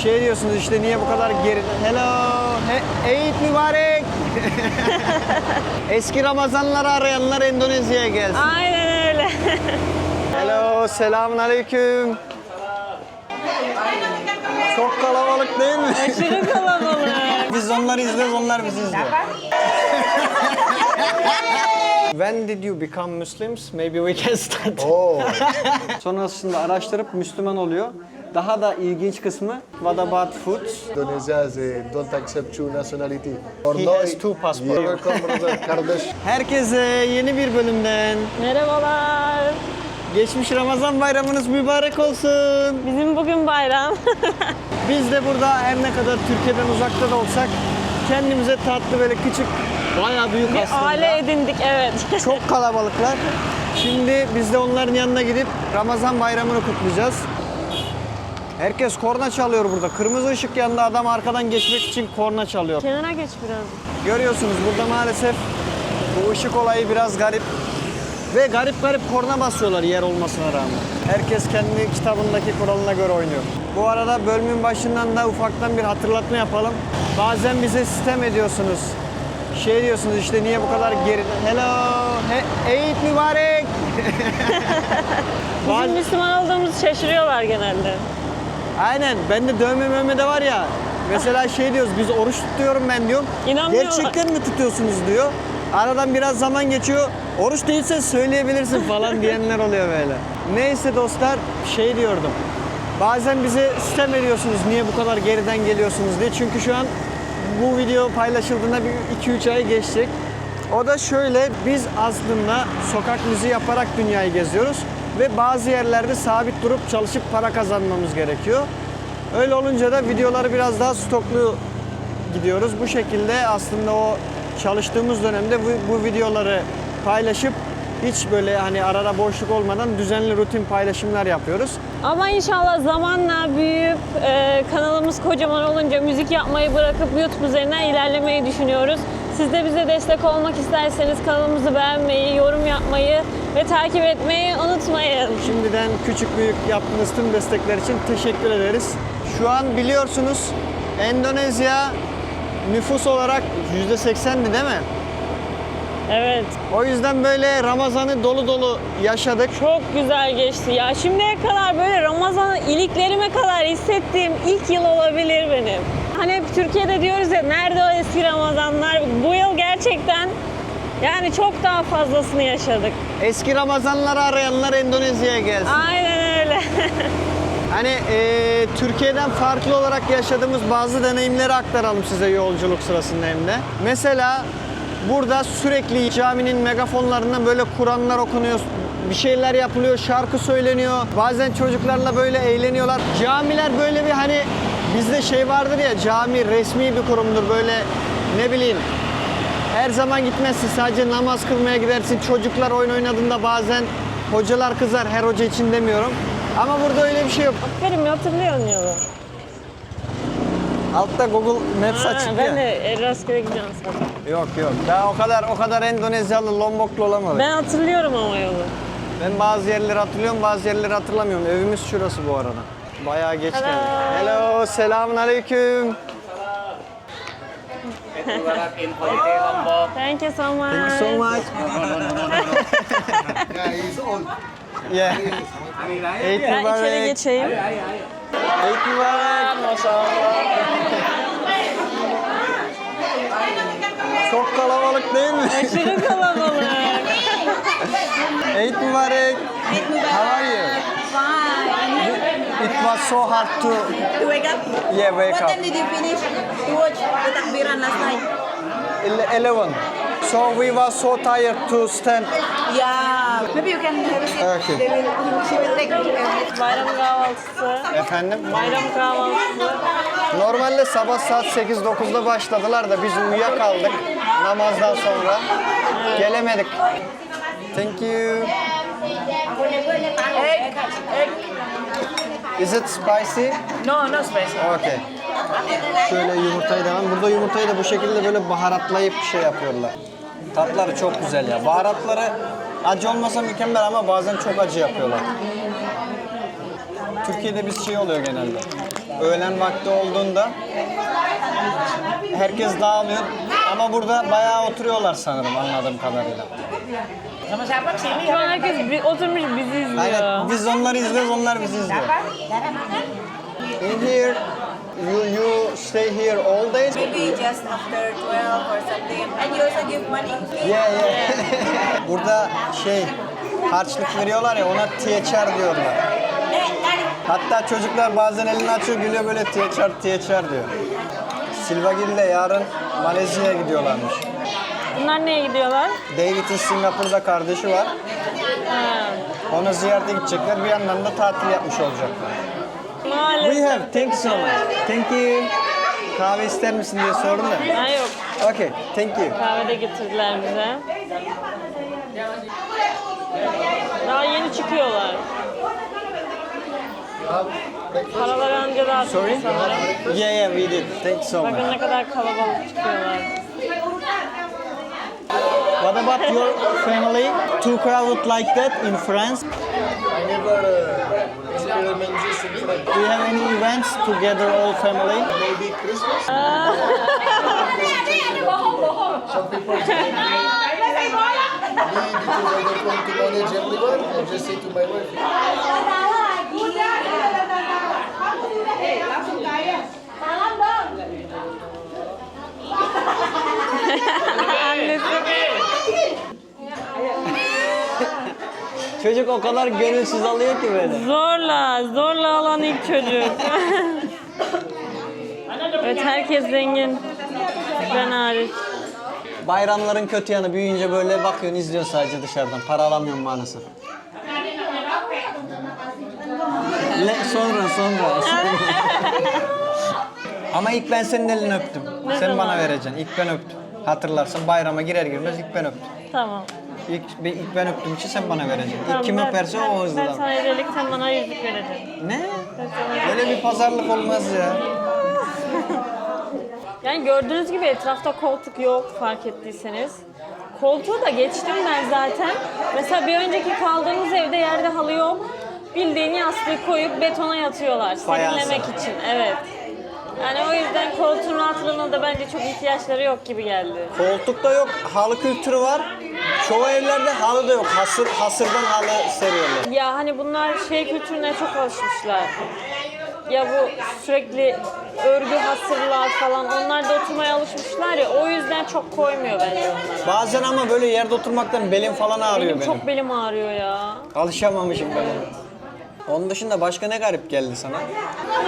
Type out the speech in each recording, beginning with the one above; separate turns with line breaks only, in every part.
Şey diyorsunuz işte niye bu kadar geri... Hello, Eid mübarek. Eski Ramazanları arayanlar Endonezya'ya gelsin.
Aynen öyle.
Hello, selamun aleyküm. Çok kalabalık değil mi?
Aşırı kalabalık.
Biz onları izliyoruz, onlar bizi izliyor. When did you become Muslims? Maybe we can start.
Oh,
Sonrasında araştırıp Müslüman oluyor. Daha da ilginç kısmı, what about food?
Indonesia, they don't accept two nationality. Or
He
no,
has two passports.
Yeah, welcome brother, kardeş.
Herkese yeni bir bölümden
Merhabalar.
geçmiş Ramazan bayramınız mübarek olsun.
Bizim bugün bayram.
Biz de burada her ne kadar Türkiye'den uzakta da olsak kendimize tatlı böyle küçük, bayağı büyük
Bir
aslında.
aile edindik, evet.
Çok kalabalıklar. Şimdi biz de onların yanına gidip Ramazan bayramını kutlayacağız. Herkes korna çalıyor burada. Kırmızı ışık yanında adam arkadan geçmek için korna çalıyor.
Kenara geç biraz.
Görüyorsunuz burada maalesef bu ışık olayı biraz garip. Ve garip garip korna basıyorlar yer olmasına rağmen. Herkes kendi kitabındaki kuralına göre oynuyor. Bu arada bölümün başından da ufaktan bir hatırlatma yapalım. Bazen bize sitem ediyorsunuz. Şey diyorsunuz işte niye bu kadar geri... Hello, Eid mübarek.
Bizim Müslüman olduğumuzu şaşırıyorlar genelde.
Aynen, ben de dövme de var ya. Mesela şey diyoruz, biz oruç tutuyorum ben diyorum.
İnanmıyorlar.
Gerçekten mi tutuyorsunuz diyor. Aradan biraz zaman geçiyor. Oruç değilse söyleyebilirsin falan diyenler oluyor böyle. Neyse dostlar, şey diyordum. Bazen bize sitem ediyorsunuz niye bu kadar geriden geliyorsunuz diye. Çünkü şu an bu video paylaşıldığında bir 2-3 ay geçecek. O da şöyle, biz aslında sokak müziği yaparak dünyayı geziyoruz. Ve bazı yerlerde sabit durup çalışıp para kazanmamız gerekiyor. Öyle olunca da videoları biraz daha stoklu gidiyoruz. Bu şekilde aslında o çalıştığımız dönemde bu videoları paylaşıp hiç böyle hani arada boşluk olmadan düzenli rutin paylaşımlar yapıyoruz.
Ama inşallah zamanla büyüyüp kanalımız kocaman olunca müzik yapmayı bırakıp YouTube üzerinden ilerlemeyi düşünüyoruz. Siz de bize destek olmak isterseniz kanalımızı beğenmeyi, yorum yapmayı ve takip etmeyi unutmayın.
Şimdiden küçük büyük yaptığınız tüm destekler için teşekkür ederiz. Şu an biliyorsunuz Endonezya nüfus olarak %80'di değil mi?
Evet.
O yüzden böyle Ramazan'ı dolu dolu yaşadık.
Çok güzel geçti ya. Şimdiye kadar böyle Ramazan'ı iliklerime kadar hissettiğim ilk yıl olabilir benim. Hani hep Türkiye'de diyoruz ya nerede o eski Ramazanlar? Bu yıl gerçekten yani çok daha fazlasını yaşadık.
Eski Ramazanları arayanlar Endonezya'ya gelsin.
Aynen öyle.
Hani Türkiye'den farklı olarak yaşadığımız bazı deneyimleri aktaralım size yolculuk sırasında hem de. Mesela burada sürekli caminin megafonlarından böyle Kur'anlar okunuyor, bir şeyler yapılıyor, şarkı söyleniyor. Bazen çocuklarla böyle eğleniyorlar. Camiler böyle bir hani bizde şey vardır ya, cami resmi bir kurumdur böyle, ne bileyim. Her zaman gitmezsin, sadece namaz kılmaya gidersin. Çocuklar oyun oynadığında bazen hocalar kızar, her hoca için demiyorum. Ama burada öyle bir şey yok.
Aferin, hatırlıyorsun yolu.
Altta Google Maps açık
Ben
ya.
de rastgele gidiyorum sana.
Yok. Daha o kadar Endonezyalı, Lomboklu olamadık.
Ben hatırlıyorum ama yolu.
Ben bazı yerleri hatırlıyorum, bazı yerleri hatırlamıyorum. Evimiz şurası bu arada. Bayağı geç geldik. Hello, selamun aleyküm.
Thank you so much.
Thank you so much.
Yeah, he's old.
Yeah. Eid
Ben içeri
mübarek.
geçeyim.
Eid mübarek. Maşallah. Çok kalabalık değil mi?
Aşırı kalabalık.
Eid mübarek. How are you?
Fine.
It was so hard to
To wake up?
Yeah, wake
What
up.
time did you finish to watch the takbiran last night?
11. So we were so tired to stand.
Yeah. Maybe you can have a seat.
Okay.
She will take everything.
Bayram kahvaltısı.
Efendim?
Bayram kahvaltısı.
Normalde sabah saat 8-9'da başladılar da biz uyuyakaldık namazdan sonra. Gelemedik. Thank you.
Egg. Egg.
Is it spicy?
No, no spicy.
Okay. Şöyle yumurtayı da burada yumurtayı da bu şekilde böyle baharatlayıp bir şey yapıyorlar. Tatları çok güzel ya. Baharatları acı olmasa mükemmel ama bazen çok acı yapıyorlar. Türkiye'de biz şey oluyor genelde. öğlen vakti olduğunda herkes dağılıyor. Ama burada bayağı oturuyorlar sanırım anladığım kadarıyla.
Sama siapa sini?
Şu an herkes oturmuş bizi izliyor.
Aynen biz onları izliyoruz, onlar bizi izliyor. In here, you stay here all days?
Maybe just after 12 or something. And you also give money?
Yeah. Burada harçlık veriyorlar ya, ona THR diyorlar. Hatta çocuklar bazen elini açıyor gülüyor böyle THR diyor. Silvagil de yarın Malezya'ya gidiyorlarmış.
Bunlar neye gidiyorlar?
David'in Singapur'da kardeşi var.
Ha.
Onu ziyarete gidecekler. Bir yandan da tatil yapmış olacaklar.
Maalesef.
We have. Thank you so much. Thank you. Kahve ister misin diye sordum da.
Ha, yok.
Okay. Thank you.
Kahve de getirdiler bize. Daha yeni çıkıyorlar. Paraları önce dağıttık
Sorry?
sanırım.
Yeah, we did. Thank you so much.
Bakın ne kadar kalabalık çıkıyorlar.
What about your family? Too crowded like that in France?
I never experienced this in France.
Do you have any events together all family?
Maybe Christmas. Some people say me because I don't want to manage everyone. I just say to my wife,
Çocuk o kadar gönülsüz alıyor ki böyle.
Zorla alan ilk çocuk. Evet, herkes zengin. Ben hariç.
Bayramların kötü yanı, büyüyünce böyle bakıyorsun, izliyorsun sadece dışarıdan. Para alamıyorum maalesef. Sonra. Ama ilk ben senin elini öptüm.
Ne
Sen
zaman?
bana vereceksin. İlk ben öptüm. Hatırlarsın bayrama girer girmez ilk ben öptüm.
Tamam.
İlk ben öptüm için sen bana vereceksin.
Tamam,
İlk kim öperse o hızlı
Ben
davran.
sana hediyelik, sen bana yüzük vereceksin.
Ne?
Ben sana-
Öyle bir pazarlık olmaz ya.
Yani gördüğünüz gibi etrafta koltuk yok, fark ettiyseniz. Koltuğu da geçtim ben zaten. Mesela bir önceki kaldığımız evde yerde halı yok. Bildiğin yastığı koyup betona yatıyorlar
Fayansa.
serinlemek için. Evet. Yani o yüzden koltuğun rahatlığına da bence çok ihtiyaçları yok gibi geldi.
Koltuk da yok, halı kültürü var. Çoğu evlerde halı da yok. Hasırdan halı seriyorlar.
Ya hani bunlar kültürüne çok alışmışlar. Ya bu sürekli örgü hasırlar falan, onlar da oturmaya alışmışlar ya, o yüzden çok koymuyor bence onlara.
Bazen ama böyle yerde oturmaktan belim falan ağrıyor benim.
Çok belim ağrıyor ya.
Alışamamışım ben ona. Onun dışında başka ne garip geldi sana?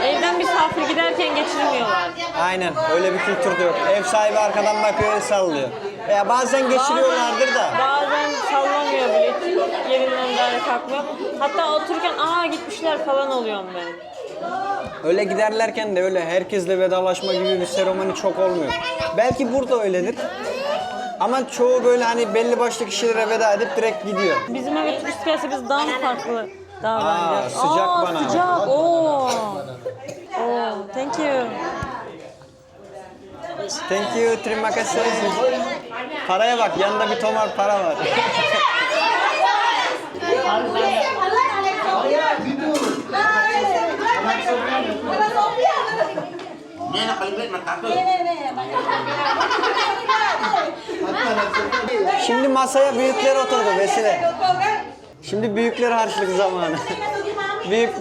Evden misafir giderken geçirmiyorlar.
Aynen, öyle bir kültür de yok. Ev sahibi arkadan bakıyor, el sallıyor. Veya bazen geçiriyorlardır da.
Bazen sallamıyor bile, yerinden daire kalkmıyor. Hatta otururken gitmişler falan oluyorum ben.
Öyle giderlerken de öyle herkesle vedalaşma gibi bir seremoni çok olmuyor. Belki burada öyledir. Ama çoğu böyle hani belli başlı kişilere veda edip direkt gidiyor.
Bizim eve turist gelse biz daha mı farklı davranacağız?
Sıcak bana.
Sıcak, Oo, thank you.
Thank you, terima kasih. Paraya bak, yanında bir tomar para var. Şimdi masaya büyükler oturdu Vesile. Şimdi büyükler harçlık zamanı.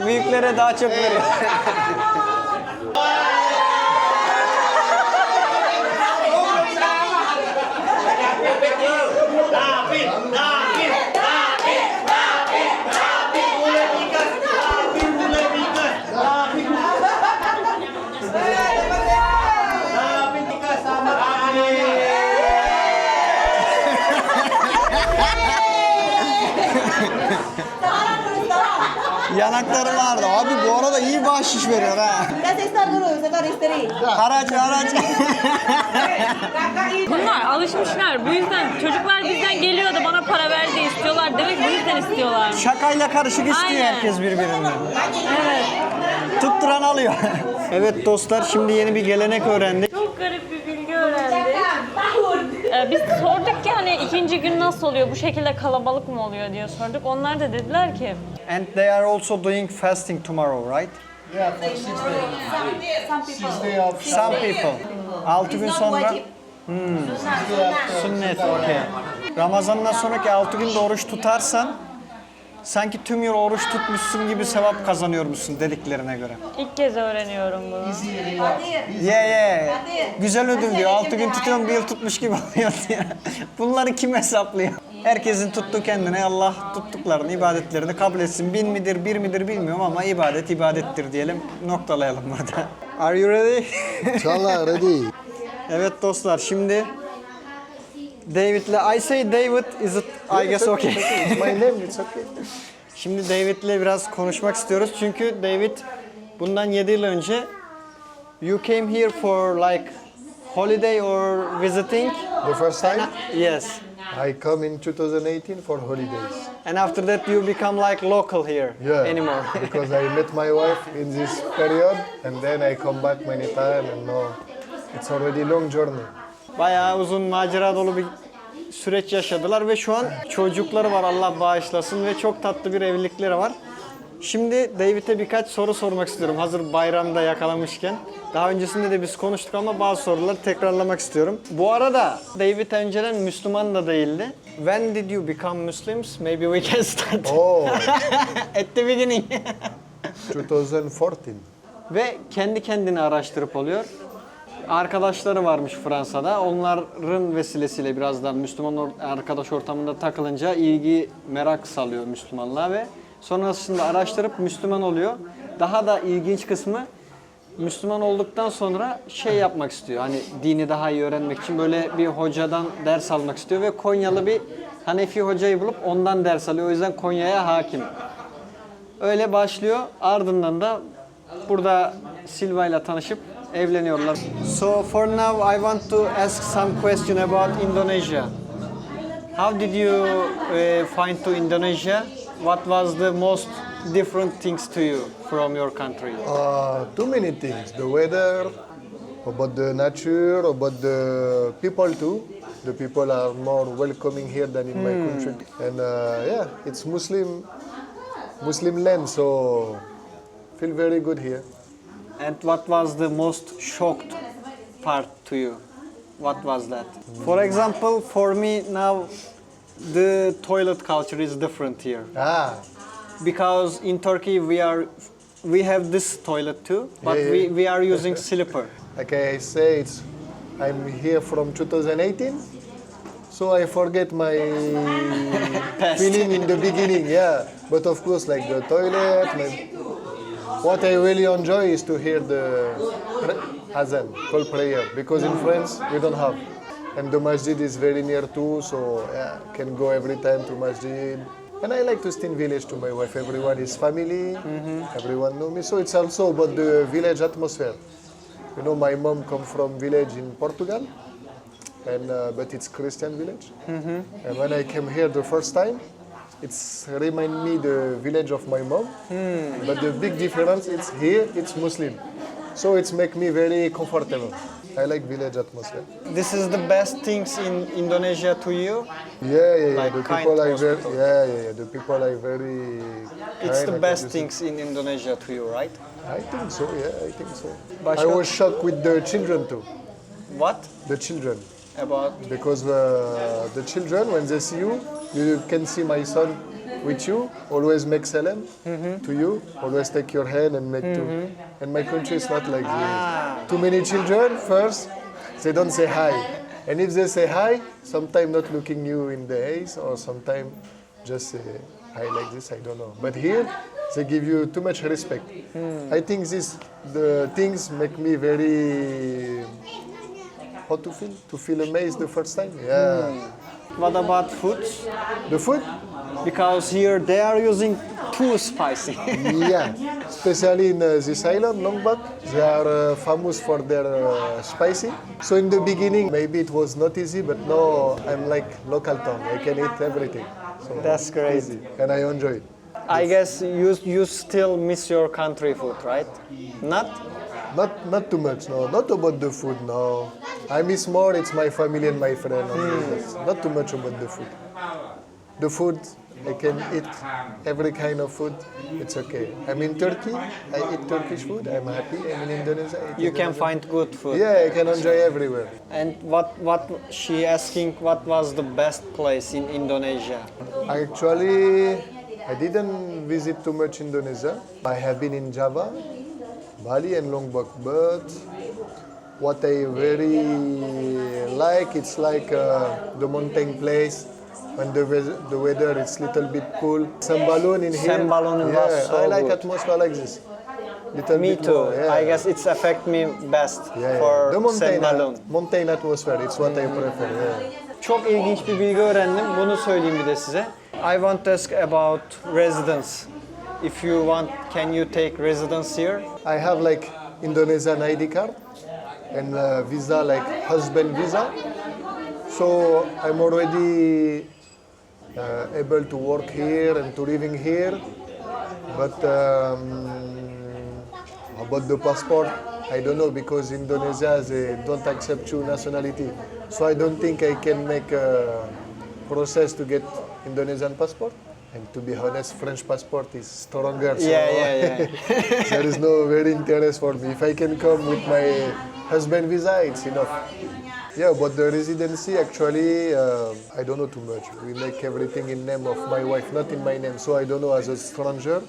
Büyüklere daha çok veriyor. Yanaklarım ağrıdı. Abi bu arada iyi bahşiş veriyor ha.
Kasih start dulu, setor istri.
Haraç.
Bunlar alışmışlar. Bu yüzden çocuklar bizden geliyor da bana para ver diye istiyorlar. Demek bu yüzden istiyorlar.
Şakayla karışık istiyor
Aynen.
herkes birbirinden.
Evet.
Tutturan alıyor. Evet dostlar, şimdi yeni bir gelenek öğrendik.
Çok garip bir bilgi öğrendik. Biz sorduk ki hani ikinci gün nasıl oluyor, bu şekilde kalabalık mı oluyor diye sorduk. Onlar da dediler ki
And they are also doing fasting tomorrow, right?
Yeah, for 6 days.
Some people.
6 days of
Some people. 6 gün
It's not
sonra
wajib.
sünnet, okey. Ramazan'dan sonraki 6 günde oruç tutarsan sanki tüm yıl oruç tutmuşsun gibi sevap kazanıyormuşsun dediklerine göre.
İlk kez öğreniyorum bunu.
Yeah. Güzel ödül diyor. 6 gün tutuyorum, bir yıl tutmuş gibi oluyor diyor. Bunları kim hesaplıyor? Herkesin tuttuğu kendine, Allah tuttuklarını, ibadetlerini kabul etsin. 1000 midir, 1 midir bilmiyorum ama ibadet ibadettir diyelim. Noktalayalım burada. Are you ready?
Inshallah, ready.
Evet dostlar, şimdi David'le, I say David, is it, I guess okay.
It's my name, it's okay.
Şimdi David'le biraz konuşmak istiyoruz çünkü David bundan 7 yıl önce you came here for like holiday or visiting?
The first time,
Yes.
I come in 2018 for holidays.
And after that you become like local here anymore.
Because I met my wife in this period, and then I come back many times, and now it's already long journey.
Bayağı uzun macera dolu bir süreç yaşadılar ve şu an çocukları var, Allah bağışlasın, ve çok tatlı bir evlilikleri var. Şimdi David'e birkaç soru sormak istiyorum hazır bayramda yakalamışken. Daha öncesinde de biz konuştuk ama bazı soruları tekrarlamak istiyorum. Bu arada David önceden Müslüman da değildi. When did you become Muslims? Maybe we can start.
Oh,
At the beginning.
2014.
Ve kendi kendini araştırıp oluyor. Arkadaşları varmış Fransa'da. Onların vesilesiyle birazdan Müslüman arkadaş ortamında takılınca ilgi, merak salıyor Müslümanlığa ve sonrasında araştırıp Müslüman oluyor. Daha da ilginç kısmı, Müslüman olduktan sonra şey yapmak istiyor. Hani dini daha iyi öğrenmek için böyle bir hocadan ders almak istiyor ve Konyalı bir Hanefi hocayı bulup ondan ders alıyor. O yüzden Konya'ya hakim. Öyle başlıyor. Ardından da burada Silva ile tanışıp evleniyorlar. So for now I want to ask some question about Indonesia. How did you find to Indonesia? What was the most different things to you from your country?
Too many things. The weather, about the nature, about the people too. The people are more welcoming here than in my country. And yeah, it's Muslim land, so feel very good here.
And what was the most shocked part to you? What was that? For example, for me now, the toilet culture is different here. Because in Turkey we have this toilet too, but
Yeah.
we are using slipper.
Like I say, I'm here from 2018, so I forget my
Past.
feeling in the beginning, yeah. But of course, like the toilet, what I really enjoy is to hear the azan, call prayer, because in France we don't have. And the masjid is very near too, so yeah, can go every time to masjid. And I like to stay in village to my wife. Everyone is family, everyone know me. So it's also about the village atmosphere. You know, my mom come from village in Portugal, and but it's Christian village. And when I came here the first time, it's remind me the village of my mom. But the big difference is here it's Muslim, so it's make me very comfortable. I like village atmosphere.
This is the best things in Indonesia to you.
Yeah.
Like
The
kind
people are very,
hospital.
yeah. The people are very.
It's
kind,
the
I
best
can
things in Indonesia to you, right?
I think so. Yeah, I think so.
Başka?
I was shocked with the children too.
What
The children.
about?
Because the children, when they see you, you can see my son with you, always make salam to you, always take your hand and make two. And my country is not like this. Too many children, first, they don't say hi. And if they say hi, sometimes not looking you in the eyes, or sometimes just say hi like this, I don't know. But here, they give you too much respect. I think the things make me very, how to feel? To feel amazed the first time? Yeah.
What about foods?
The food?
Because here they are using too spicy.
Yeah, especially in this island, Lombok, they are famous for their spicy. So in the beginning, maybe it was not easy, but now I'm like local town. I can eat everything. So
That's great.
easy, and I enjoy it.
I guess you still miss your country food, right? Not?
Not too much, no. Not about the food, no. I miss more. It's my family and my friend. Not too much about the food. The food, I can eat every kind of food. It's okay. I'm in Turkey. I eat Turkish food. I'm happy. I'm in Indonesia. I eat
You can
Indonesian.
find good food.
Yeah, I can enjoy everywhere.
And what she asking what was the best place in Indonesia?
Actually, I didn't visit too much Indonesia. I have been in Java, Bali, and Lombok. But what I very like, it's like the mountain place. When the weather is little bit cool. Sembalun in here.
Sembalun
yeah,
was so
I like
good.
atmosphere like this. Little
Me
bit
too.
more, yeah.
I guess it's affect me best
Yeah,
for
the
Sembalun.
mountain atmosphere. It's what I prefer. Yeah.
Çok ilginç bir bilgi öğrendim. Bunu söyleyeyim bir de size. I want to ask about residence. If you want, can you take residence here?
I have like Indonesian ID card and visa like husband visa. So I'm already able to work here and to living here. But about the passport, I don't know because Indonesia they don't accept two nationality. So I don't think I can make a process to get Indonesian passport. And to be honest, French passport is stronger. So
Yeah.
there is no very interest for me. If I can come with my husband visa, it's enough. Yeah, but the residency actually, I don't know too much. We make everything in name of my wife, not in my name. So I don't know as a stranger.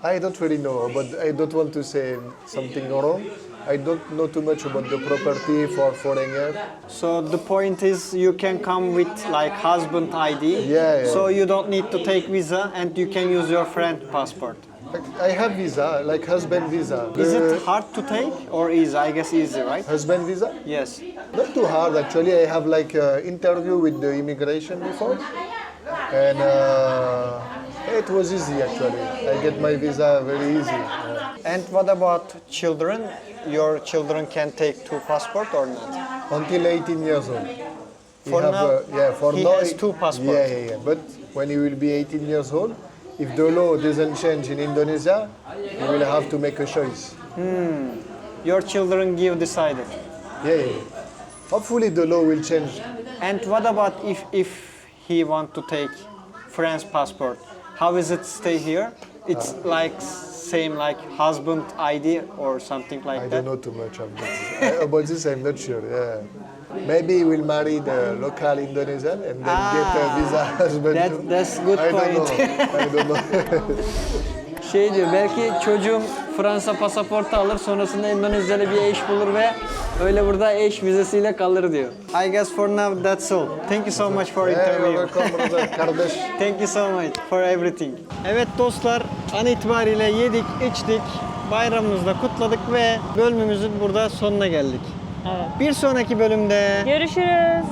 I don't really know, but I don't want to say something wrong. I don't know too much about the property for foreigner.
So the point is you can come with like husband ID.
Yeah.
So you don't need to take visa and you can use your friend passport.
I have visa, like husband visa.
Is
The
it hard to take or easy? I guess easy, right?
husband visa?
Yes.
Not too hard actually. I have like interview with the immigration before, and it was easy actually. I get my visa very easy.
And what about children? Your children can take two passport or not?
Until 18 years old. He
For
have,
now,
for
he
now,
has two passports.
Yeah. But when he will be 18 years old, if the law doesn't change in Indonesia, he will have to make a choice.
Your children give decided.
Yeah. Hopefully the law will change.
And what about if he want to take French passport? How is it stay here? It's like same like husband ID or something like
I
that.
don't know too much about this. About this, I'm not sure. Yeah. Maybe he will marry the local Indonesian and then get a visa husband. too.
That's good
I
point.
don't know. I don't know.
Şey diyor, belki çocuğum Fransa pasaportu alır, sonrasında Endonezyalı bir eş bulur ve öyle burada eş vizesiyle kalır diyor. I guess for now that's all. Thank you so much for
Yeah, you're
interview.
welcome, brother. Kardeş.
Thank you so much for everything. Evet dostlar, an itibariyle yedik, içtik, bayramımızı da kutladık ve bölümümüzün burada sonuna geldik.
Evet.
Bir sonraki bölümde
Görüşürüz.